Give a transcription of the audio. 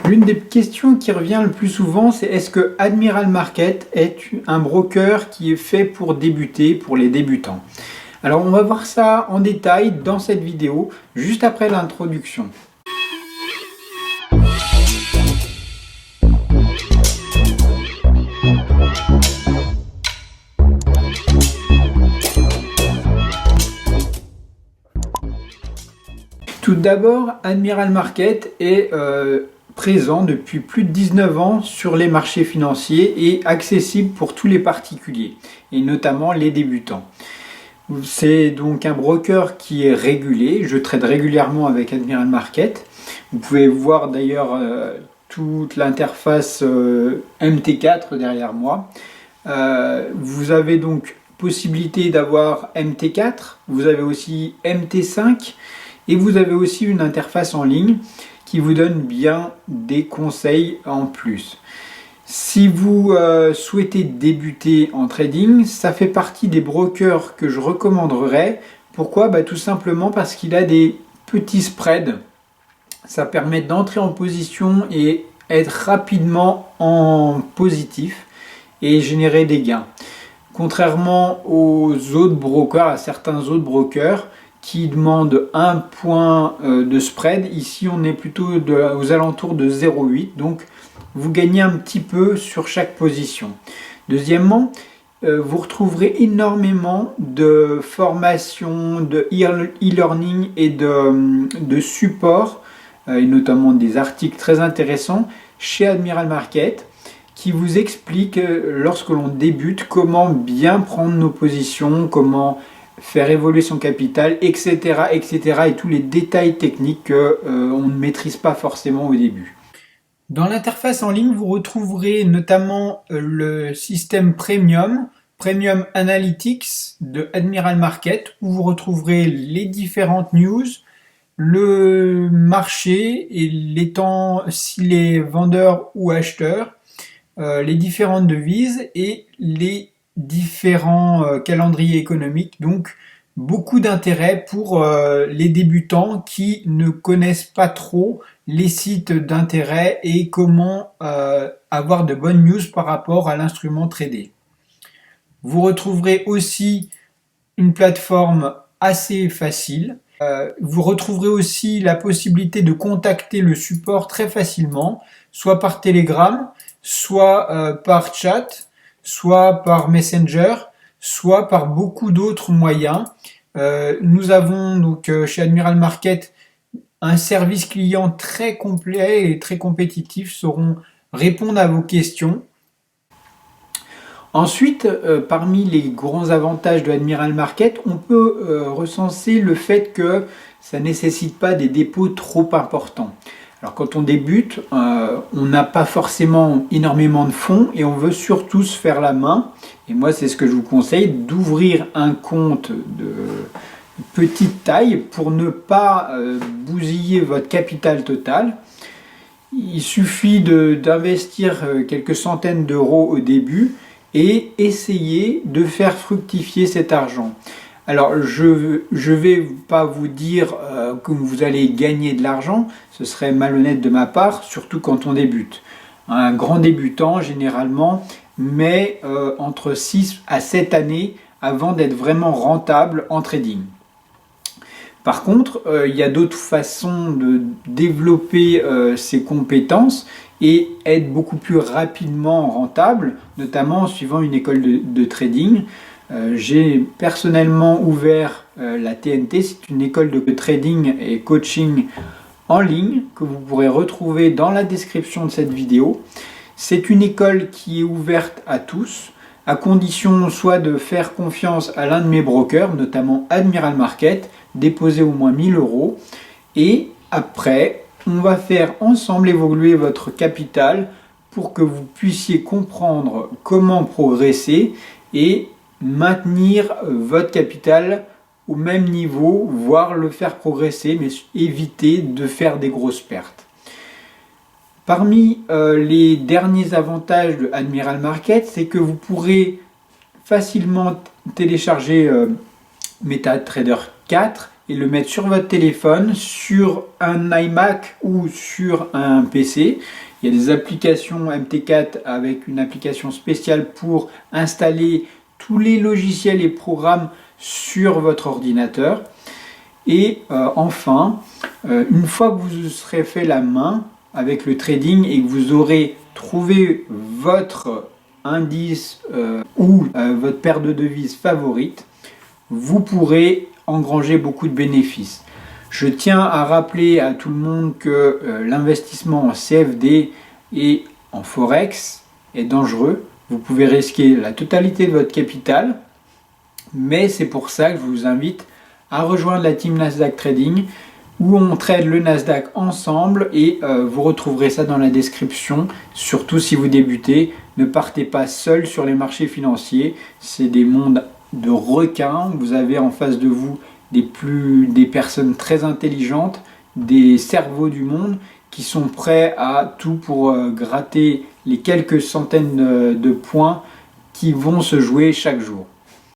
L'une des questions qui revient le plus souvent, c'est est-ce que Admiral Market est un broker qui est fait pour débuter, pour les débutants? Alors on va voir ça en détail dans cette vidéo, juste après l'introduction. Tout d'abord, Admiral Market est présent depuis plus de 19 ans sur les marchés financiers et accessible pour tous les particuliers, et notamment les débutants. C'est donc un broker qui est régulé, je trade régulièrement avec Admiral Market. Vous pouvez voir d'ailleurs toute l'interface MT4 derrière moi. Vous avez donc possibilité d'avoir MT4, vous avez aussi MT5 et vous avez aussi une interface en ligne qui vous donne bien des conseils en plus. Si vous souhaitez débuter en trading, ça fait partie des brokers que je recommanderais. Pourquoi? Tout simplement parce qu'il a des petits spreads. Ça permet d'entrer en position et être rapidement en positif et générer des gains. Contrairement aux autres brokers, à certains autres brokers qui demandent un point de spread, ici on est plutôt aux alentours de 0,8, donc vous gagnez un petit peu sur chaque position. Deuxièmement, vous retrouverez énormément de formations, de e-learning et de support, et notamment des articles très intéressants chez Admiral Market qui vous expliquent, lorsque l'on débute, comment bien prendre nos positions, comment faire évoluer son capital, etc., etc., et tous les détails techniques qu'on ne maîtrise pas forcément au début. Dans l'interface en ligne, vous retrouverez notamment le système Premium Analytics de Admiral Market, où vous retrouverez les différentes news, le marché et les temps, s'il est vendeur ou acheteur, les différentes devises et les différents calendriers économiques. Donc beaucoup d'intérêt pour les débutants qui ne connaissent pas trop les sites d'intérêt et comment avoir de bonnes news par rapport à l'instrument tradé. Vous retrouverez aussi une plateforme assez facile. Vous retrouverez aussi la possibilité de contacter le support très facilement, soit par Telegram, soit par chat, soit par Messenger, soit par beaucoup d'autres moyens. Nous avons donc chez Admiral Market un service client très complet et très compétitif, sauront répondre à vos questions. Ensuite, parmi les grands avantages de Admiral Market, on peut recenser le fait que ça ne nécessite pas des dépôts trop importants. Alors quand on débute, on n'a pas forcément énormément de fonds et on veut surtout se faire la main. Et moi, c'est ce que je vous conseille, d'ouvrir un compte de petite taille pour ne pas bousiller votre capital total. Il suffit d'investir quelques centaines d'euros au début et essayer de faire fructifier cet argent. Alors je vais pas vous dire que vous allez gagner de l'argent, ce serait malhonnête de ma part, surtout quand on débute. Un grand débutant généralement met entre 6 à 7 années avant d'être vraiment rentable en trading. Par contre, il y a d'autres façons de développer ses compétences et être beaucoup plus rapidement rentable, notamment en suivant une école de trading. J'ai personnellement ouvert la TNT, c'est une école de trading et coaching en ligne que vous pourrez retrouver dans la description de cette vidéo. C'est une école qui est ouverte à tous, à condition soit de faire confiance à l'un de mes brokers, notamment Admiral Market, déposer au moins 1000 euros, et après, on va faire ensemble évoluer votre capital pour que vous puissiez comprendre comment progresser et maintenir votre capital au même niveau, voire le faire progresser, mais éviter de faire des grosses pertes. Parmi les derniers avantages de Admiral Market, c'est que vous pourrez facilement télécharger MetaTrader 4 et le mettre sur votre téléphone, sur un iMac ou sur un PC. Il y a des applications MT4 avec une application spéciale pour installer tous les logiciels et programmes sur votre ordinateur. Et enfin, une fois que vous serez fait la main avec le trading et que vous aurez trouvé votre indice ou votre paire de devises favorite, vous pourrez engranger beaucoup de bénéfices. Je tiens à rappeler à tout le monde que l'investissement en CFD et en Forex est dangereux. Vous pouvez risquer la totalité de votre capital, mais c'est pour ça que je vous invite à rejoindre la team Nasdaq Trading où on trade le Nasdaq ensemble et vous retrouverez ça dans la description. Surtout si vous débutez, ne partez pas seul sur les marchés financiers. C'est des mondes de requins. Vous avez en face de vous des personnes très intelligentes, des cerveaux du monde qui sont prêts à tout pour gratter les quelques centaines de points qui vont se jouer chaque jour.